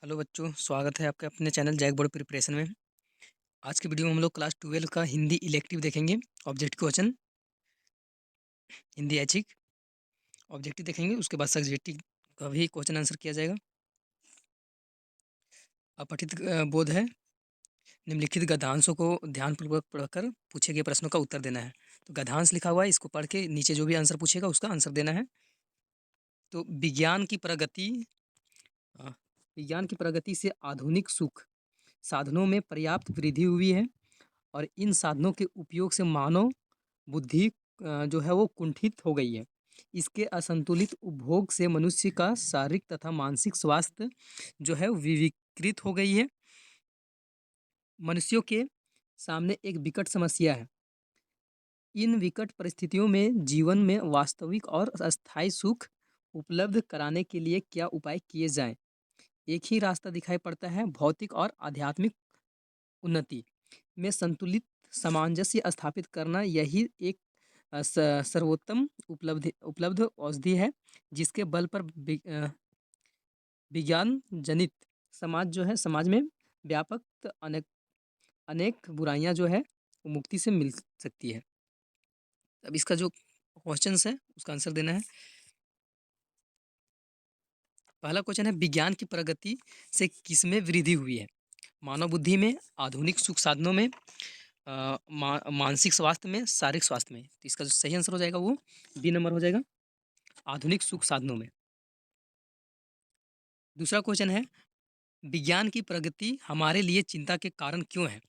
Hello बच्चों, स्वागत है आपका अपने चैनल जैक बोर्ड प्रिपरेशन में। आज की वीडियो में हम लोग क्लास 12 का हिंदी इलेक्टिव देखेंगे। ऑब्जेक्टिव क्वेश्चन, हिंदी ऐच्छिक ऑब्जेक्टिव देखेंगे। उसके बाद सब्जेक्टिव का भी क्वेश्चन आंसर किया जाएगा। अपठित बोध है, निम्नलिखित गद्यांशों को ध्यानपूर्वक पढ़कर पूछे गए प्रश्नों का उत्तर देना है। तो गद्यांश लिखा हुआ है, इसको पढ़ के नीचे जो भी आंसर पूछेगा उसका आंसर देना है। तो अ, विज्ञान की प्रगति से आधुनिक सुख साधनों में पर्याप्त वृद्धि हुई है और इन साधनों के उपयोग से मानव बुद्धि जो है वो कुंठित हो गई है। इसके असंतुलित उपभोग से मनुष्य का शारीरिक तथा मानसिक स्वास्थ्य जो है विकृत हो गई है। मनुष्यों के सामने एक विकट समस्या है। इन विकट परिस्थितियों में जीवन में वास्तविक और अस्थायी सुख उपलब्ध कराने के लिए क्या उपाय किए जाएं? एक ही रास्ता दिखाई पड़ता है, भौतिक और आध्यात्मिक उन्नति में संतुलित सामंजस्य स्थापित करना। यही एक सर्वोत्तम उपलब्ध औषधि है, जिसके बल पर विज्ञान जनित समाज में व्यापक अनेक अनेक बुराइयां जो है वो मुक्ति से मिल सकती है। अब इसका जो क्वेश्चन है उसका आंसर देना है। पहला क्वेश्चन है, विज्ञान की प्रगति से किसमें वृद्धि हुई है? मानव बुद्धि में, आधुनिक सुख साधनों में, मानसिक स्वास्थ्य में, शारीरिक स्वास्थ्य में। तो इसका जो सही आंसर हो जाएगा वो बी नंबर हो जाएगा, आधुनिक सुख साधनों में। दूसरा क्वेश्चन है, विज्ञान की प्रगति हमारे लिए चिंता के कारण क्यों है?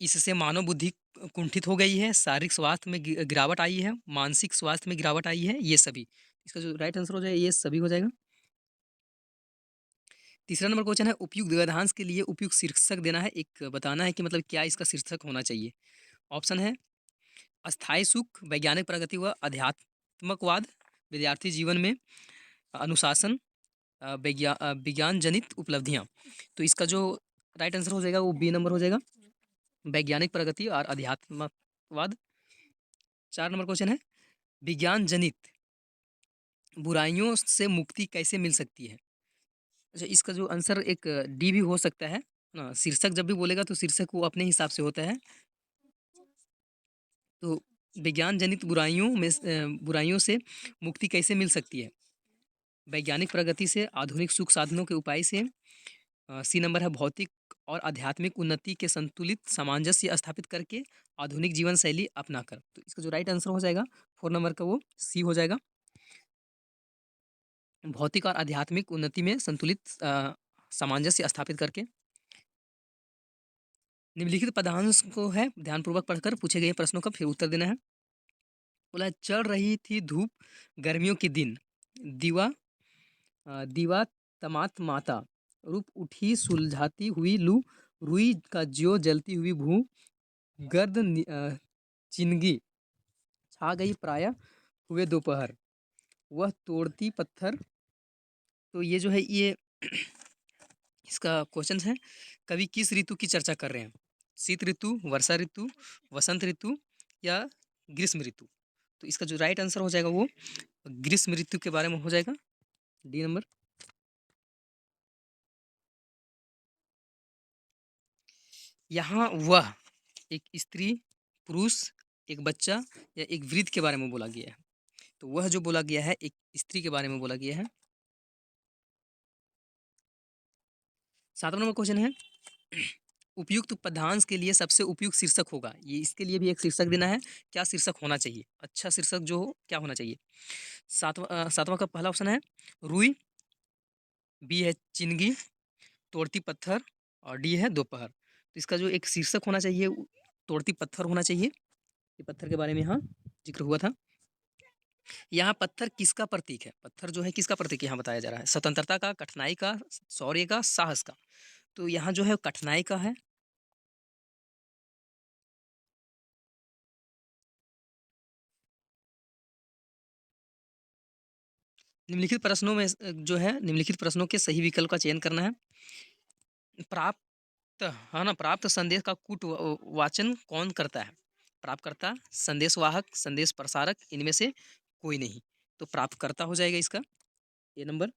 इससे मानव बुद्धि कुंठित हो गई है, शारीरिक स्वास्थ्य में गिरावट आई है, मानसिक स्वास्थ्य में गिरावट आई है, ये सभी। इसका जो राइट आंसर हो जाएगा ये सभी हो जाएगा। तीसरा नंबर क्वेश्चन है, उपयुक्त गद्यांश के लिए उपयुक्त शीर्षक देना है। एक बताना है कि मतलब क्या इसका शीर्षक होना चाहिए। ऑप्शन है, अस्थायी सुख, वैज्ञानिक प्रगति व अध्यात्मकवाद, विद्यार्थी जीवन में अनुशासन, विज्ञान जनित उपलब्धियां। तो इसका जो राइट आंसर हो जाएगा वो बी नंबर हो जाएगा, वैज्ञानिक प्रगति और अध्यात्मकवाद। 4 नंबर क्वेश्चन है, विज्ञान जनित बुराइयों से मुक्ति कैसे मिल सकती है? अच्छा, इसका जो आंसर एक डी भी हो सकता है ना। शीर्षक जब भी बोलेगा तो शीर्षक वो अपने हिसाब से होता है। तो विज्ञान जनित बुराइयों से मुक्ति कैसे मिल सकती है? वैज्ञानिक प्रगति से, आधुनिक सुख साधनों के उपाय से, सी नंबर है भौतिक और आध्यात्मिक उन्नति के संतुलित सामंजस्य स्थापित करके, आधुनिक जीवन शैली अपनाकर। तो इसका जो राइट आंसर हो जाएगा 4 नंबर का वो सी हो जाएगा, भौतिक और आध्यात्मिक उन्नति में संतुलित सामंजस्य स्थापित करके। निम्नलिखित पदांश को है ध्यानपूर्वक पढ़कर पूछे गए प्रश्नों का फिर उत्तर देना है। बोला, चढ़ रही थी धूप गर्मियों के दिन, दीवा दीवा तमात माता, रूप उठी सुलझाती हुई लू, रुई का ज्यो जलती हुई भू, चिनगी छा गई प्राय हुए दोपहर, वह तोड़ती पत्थर। तो ये जो है ये इसका क्वेश्चन है, कवि किस ऋतु की चर्चा कर रहे हैं? शीत ऋतु, वर्षा ऋतु, वसंत ऋतु या ग्रीष्म ऋतु? तो इसका जो राइट आंसर हो जाएगा वो ग्रीष्म ऋतु के बारे में हो जाएगा, डी नंबर। यहाँ वह एक स्त्री, पुरुष, एक बच्चा या एक वृद्ध के बारे में बोला गया है। तो वह जो बोला गया है एक स्त्री के बारे में बोला गया है। 7वां नंबर क्वेश्चन है, उपयुक्त पदांश के लिए सबसे उपयुक्त शीर्षक होगा। ये इसके लिए भी एक शीर्षक देना है। क्या शीर्षक होना चाहिए? अच्छा शीर्षक जो हो क्या होना चाहिए? सातवां का पहला ऑप्शन है रुई, बी है चिंगी, तोड़ती पत्थर और डी है दोपहर। तो इसका जो एक शीर्षक होना चाहिए तोड़ती पत्थर होना चाहिए। ये पत्थर के बारे में यहाँ जिक्र हुआ था। यहाँ पत्थर किसका प्रतीक है? पत्थर जो है किसका प्रतीक यहाँ बताया जा रहा है? स्वतंत्रता का, कठिनाई का, शौर्य का, साहस का। तो यहाँ जो है कठिनाई का है। निम्नलिखित प्रश्नों में जो है निम्नलिखित प्रश्नों के सही विकल्प का चयन करना है। प्राप्त है ना, प्राप्त संदेश का कूट वाचन कौन करता है? प्राप्तकर्ता, संदेशवाहक, संदेश प्रसारक, इनमें से कोई नहीं। तो प्राप्तकर्ता हो जाएगा इसका, ये नंबर।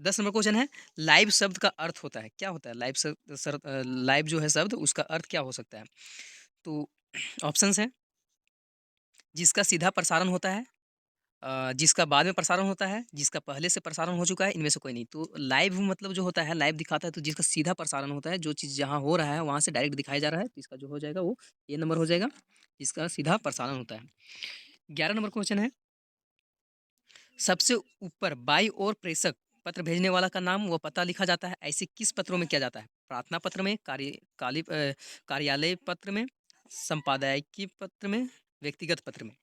10 नंबर क्वेश्चन है, लाइव शब्द का अर्थ होता है, क्या होता है? लाइव जो है शब्द, उसका अर्थ क्या हो सकता है? तो ऑप्शंस हैं, जिसका सीधा प्रसारण होता है, जिसका बाद में प्रसारण होता है, जिसका पहले से प्रसारण हो चुका है, इनमें से कोई नहीं। तो लाइव मतलब जो होता है, लाइव दिखाता है, तो जिसका सीधा प्रसारण होता है, जो चीज़ जहाँ हो रहा है, वहाँ से डायरेक्ट दिखाया जा रहा है, तो इसका जो हो जाएगा वो ये नंबर हो जाएगा, जिसका सीधा प्रसारण होता है। 11 नंबर क्वेश्चन है, सबसे ऊपर बाईं ओर प्रेषक पत्र भेजने वाला का नाम व पता लिखा जाता है, ऐसे किस पत्रों में किया जाता है? प्रार्थना पत्र में, कार्यालय पत्र में, संपादकीय पत्र में, व्यक्तिगत पत्र में।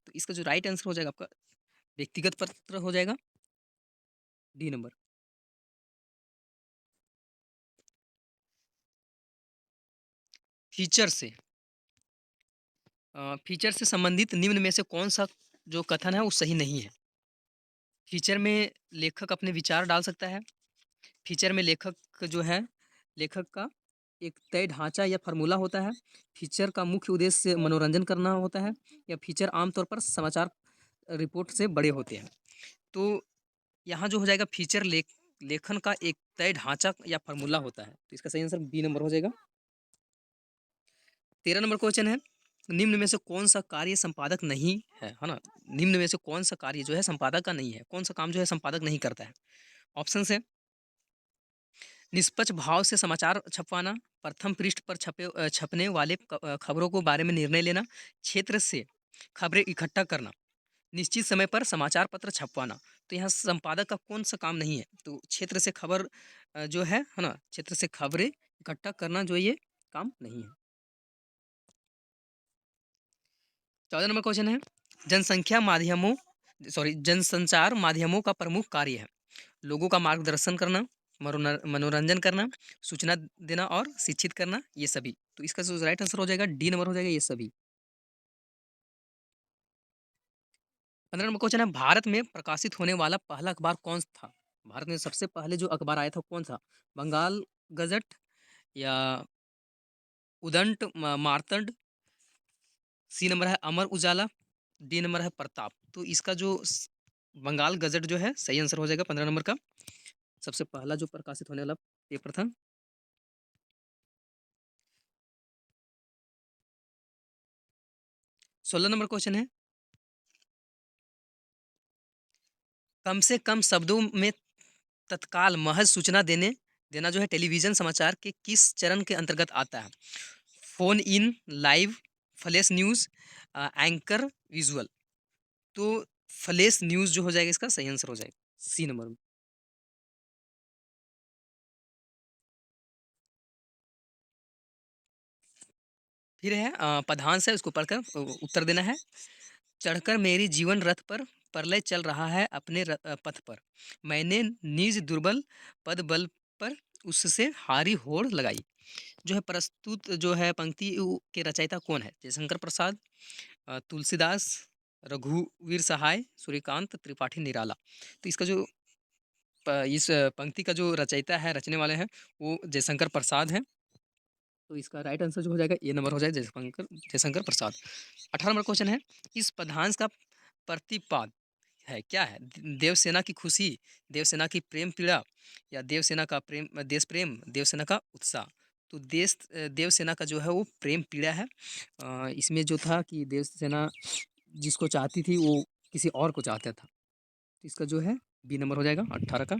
तो इसका जो राइट आंसर हो जाएगा आपका व्यक्तिगत पत्र हो जाएगा, डी नंबर। फीचर से फीचर से संबंधित निम्न में से कौन सा जो कथन है वो सही नहीं है? फीचर में लेखक अपने विचार डाल सकता है। फीचर में लेखक जो है, लेखक का एक तय ढांचा या फ़ॉर्मूला होता है। फीचर का मुख्य उद्देश्य मनोरंजन करना होता है, या फीचर आमतौर पर समाचार रिपोर्ट से बड़े होते हैं। तो यहाँ जो हो जाएगा, फीचर लेखन का एक तय ढांचा या फ़ॉर्मूला होता है। तो इसका सही आंसर बी नंबर हो जाएगा। 13 नंबर क्वेश्चन है, निम्न में से कौन सा कार्य संपादक नहीं है ना? निम्न में से कौन सा कार्य जो है संपादक का नहीं है? कौन सा काम जो है संपादक नहीं करता है? ऑप्शंस है, निष्पक्ष भाव से समाचार छपवाना, प्रथम पृष्ठ पर छपने वाले खबरों को बारे में निर्णय लेना, क्षेत्र से खबरें इकट्ठा करना, निश्चित समय पर समाचार पत्र छपवाना। तो यहाँ संपादक का कौन सा काम नहीं है? तो क्षेत्र से खबर जो है ना, क्षेत्र से खबरें इकट्ठा करना जो ये काम नहीं है। 14 नंबर क्वेश्चन है, जनसंचार माध्यमों का प्रमुख कार्य है, लोगों का मार्गदर्शन करना, मनोरंजन करना, सूचना देना और शिक्षित करना, ये सभी। तो इसका जो राइट आंसर हो जाएगा, डी नंबर हो जाएगा, ये सभी। 15 नंबर क्वेश्चन है, भारत में प्रकाशित होने वाला पहला अखबार कौन था? भारत में सबसे पहले जो अखबार आया था कौन सा? बंगाल गजट, या उदंत मार्तंड, सी नंबर है अमर उजाला, डी नंबर है प्रताप। तो इसका जो बंगाल गजट जो है सही आंसर हो जाएगा 15 नंबर का, सबसे पहला जो प्रकाशित होने वाला पेपर था। 16 नंबर क्वेश्चन है, कम से कम शब्दों में तत्काल महज सूचना देना जो है टेलीविजन समाचार के किस चरण के अंतर्गत आता है? Phone in, live, flash news, anchor, visual. तो फ्लैश न्यूज़ जो हो जाएगा, इसका सही आंसर हो जाएगा, सी नंबर में। फिर है पदांश है, उसको पढ़कर उत्तर देना है। चढ़कर मेरी जीवन रथ पर, प्रलय चल रहा है अपने पथ पर, मैंने निज दुर्बल पद बल पर उससे हारी होड़ लगाई। जो है प्रस्तुत जो है पंक्ति के रचयिता कौन है? जयशंकर प्रसाद, तुलसीदास, रघुवीर सहाय, सूर्यकांत त्रिपाठी निराला। तो इसका जो इस पंक्ति का जो रचयिता है, रचने वाले हैं, वो जयशंकर प्रसाद हैं। तो इसका राइट आंसर जो हो जाएगा, ये नंबर हो जाएगा, जयशंकर जयशंकर प्रसाद। 18 नंबर क्वेश्चन है, इस पदांश का प्रतिपाद है क्या है? देवसेना की खुशी, देवसेना की प्रेम पीड़ा, या देवसेना का देश प्रेम, देवसेना का उत्साह। तो देवसेना का जो है वो प्रेम पीड़ा है। इसमें जो था कि देवसेना जिसको चाहती थी वो किसी और को चाहता था। तो इसका जो है बी नंबर हो जाएगा 18 का।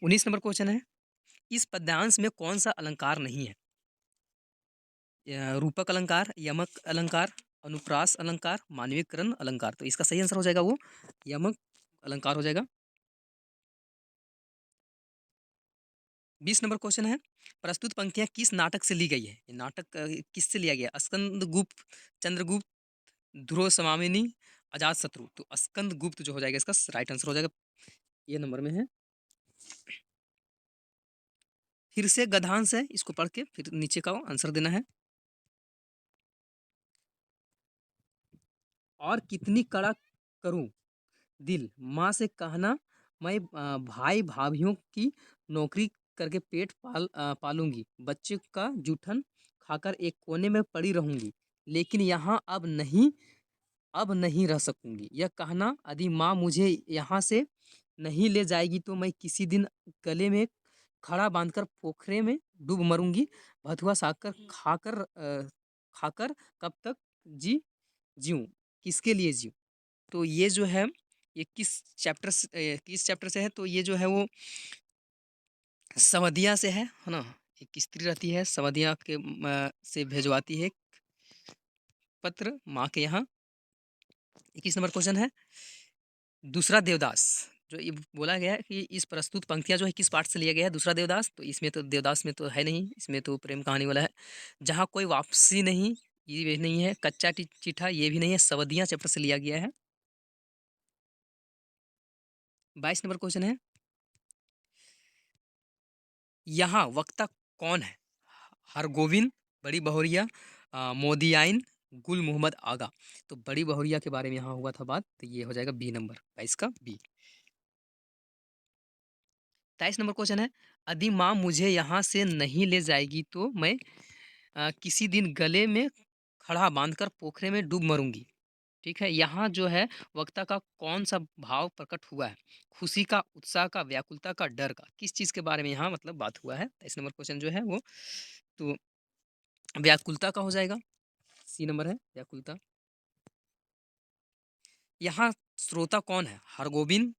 19 नंबर क्वेश्चन है, इस पद्यांश में कौन सा अलंकार नहीं है? रूपक अलंकार, यमक अलंकार, अनुप्रास अलंकार, मानवीकरण अलंकार। तो इसका सही आंसर हो जाएगा वो यमक अलंकार हो जाएगा। 20 नंबर क्वेश्चन है, प्रस्तुत पंक्तियां किस नाटक से ली गई है? ये नाटक किससे लिया गया? स्कंद गुप्त, चंद्रगुप्त, ध्रुव समामिनी, अजात शत्रु। तो स्कंद गुप्त जो हो जाएगा, इसका राइट आंसर हो जाएगा, ये नंबर में है। फिर से गधांश है, इसको पढ़ के फिर नीचे का आंसर देना है। और कितनी कड़ा करूं दिल माँ से कहना, मैं भाई भाभीियों की नौकरी करके पेट पालूंगी, बच्चे का जूठन खाकर एक कोने में पड़ी रहूंगी, लेकिन यहाँ अब नहीं अब नहीं रह सकूँगी। यह कहना यदि माँ मुझे यहाँ से नहीं ले जाएगी तो मैं किसी दिन गले में खड़ा बाँधकर पोखरे में डूब मरूँगी। भथुआ खाकर कब तक जी जीऊँ? किसके लिए जीऊँ? तो ये जो है, ये किस चैप्टर से है? तो ये जो है वो संवदिया से है ना? एक स्त्री रहती है, संवदिया के से भेजवाती है पत्र माँ के यहाँ। 21 नंबर क्वेश्चन है, दूसरा देवदास, जो ये बोला गया है कि इस प्रस्तुत पंक्तियाँ जो है किस पाठ से लिया गया है? दूसरा देवदास, तो इसमें तो देवदास में तो है नहीं, इसमें तो प्रेम कहानी वाला है। जहाँ कोई वापसी नहीं, ये भी नहीं है। कच्चा चिट्ठा, ये भी नहीं है। संवदिया चैप्टर से लिया गया है। 22 नंबर क्वेश्चन है, यहाँ वक्ता कौन है? हरगोविंद, बड़ी बहुरिया, मोदियाइन, गुल मोहम्मद आगा। तो बड़ी बहुरिया के बारे में यहाँ हुआ था बात, तो ये हो जाएगा बी नंबर, 22 का बी। 23 नंबर क्वेश्चन है, यदि माँ मुझे यहाँ से नहीं ले जाएगी तो मैं किसी दिन गले में खड़ा बांधकर पोखरे में डूब मरूंगी। ठीक है, यहाँ जो है वक्ता का कौन सा भाव प्रकट हुआ है? खुशी का, उत्साह का, व्याकुलता का, डर का? किस चीज़ के बारे में यहाँ मतलब बात हुआ है? 23 नंबर क्वेश्चन जो है वो तो व्याकुलता का हो जाएगा। सी नंबर है व्याकुलता। यहाँ श्रोता कौन है? हरगोविंद,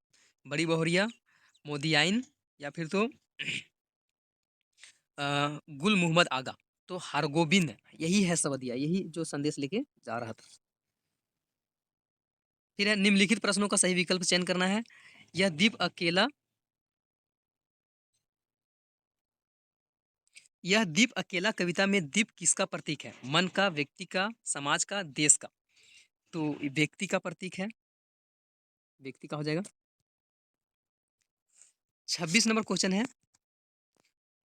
बड़ी बहुरिया, मोदियाइन, या फिर तो गुल मोहम्मद आगा। तो हरगोविंद यही है सवदिया, यही जो संदेश लेके जा रहा था। फिर है, निम्नलिखित प्रश्नों का सही विकल्प चयन करना है। यह दीप अकेला यह दीप अकेला कविता में दीप किसका प्रतीक है? मन का, व्यक्ति का, समाज का, देश का? तो व्यक्ति का प्रतीक है, व्यक्ति का हो जाएगा। 26 नंबर क्वेश्चन है,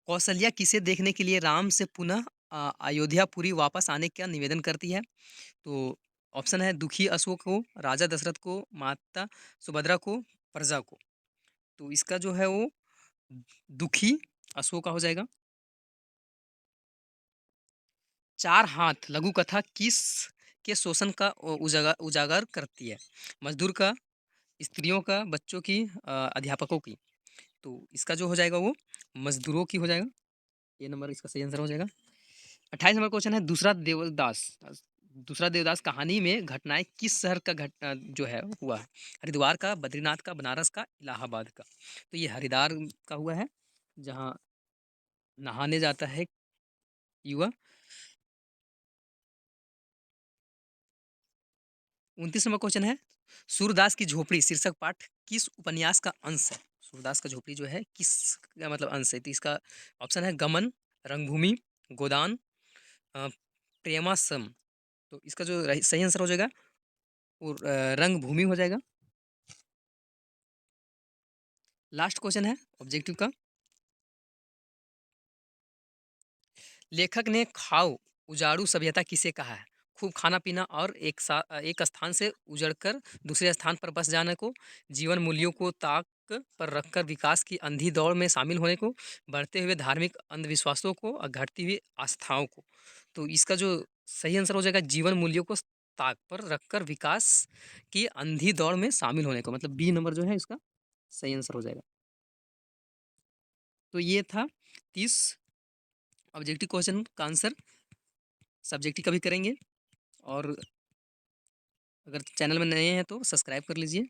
कौशल्या किसे देखने के लिए राम से पुनः अयोध्यापुरी वापस आने का निवेदन करती है? तो ऑप्शन है, दुखी अशोक को, राजा दशरथ को, माता सुभद्रा को, प्रजा को। तो इसका जो है वो दुखी अशोक का हो जाएगा। चार हाथ लघु कथा किस के शोषण का उजागर उजागर करती है? मजदूर का, स्त्रियों का, बच्चों की, अध्यापकों की? तो इसका जो हो जाएगा वो मजदूरों की हो जाएगा। ये नंबर इसका सही आंसर हो जाएगा। 28 नंबर क्वेश्चन है, दूसरा देवदास कहानी में घटनाएं किस शहर का घटना जो है हुआ है? हरिद्वार का, बद्रीनाथ का, बनारस का, इलाहाबाद का? तो ये हरिद्वार का हुआ है, जहाँ नहाने जाता है युवा। 29 नंबर क्वेश्चन है, सूरदास की झोपड़ी शीर्षक पाठ किस उपन्यास का अंश है? सूरदास का झोपड़ी जो है किस का मतलब अंश है? तो इसका ऑप्शन है, गमन, रंगभूमि, गोदान, अ, प्रेमासम। तो इसका जो सही आंसर हो जाएगा वो रंगभूमि हो जाएगा। लास्ट क्वेश्चन है ऑब्जेक्टिव का, लेखक ने खाओ उजाड़ू सभ्यता किसे कहा है? खूब खाना पीना और एक स्थान से उजड़कर दूसरे स्थान पर बस जाने को, जीवन मूल्यों को ताक पर रखकर विकास की अंधी दौड़ में शामिल होने को, बढ़ते हुए धार्मिक अंधविश्वासों को और घटती हुई आस्थाओं को? तो इसका जो सही आंसर हो जाएगा, जीवन मूल्यों को ताक पर रखकर विकास की अंधी दौड़ में शामिल होने को, मतलब बी नंबर जो है इसका सही आंसर हो जाएगा। तो ये था 30 ऑब्जेक्टिव क्वेश्चन का आंसर। सब्जेक्टिव का भी करेंगे, और अगर चैनल में नए हैं तो सब्सक्राइब कर लीजिए।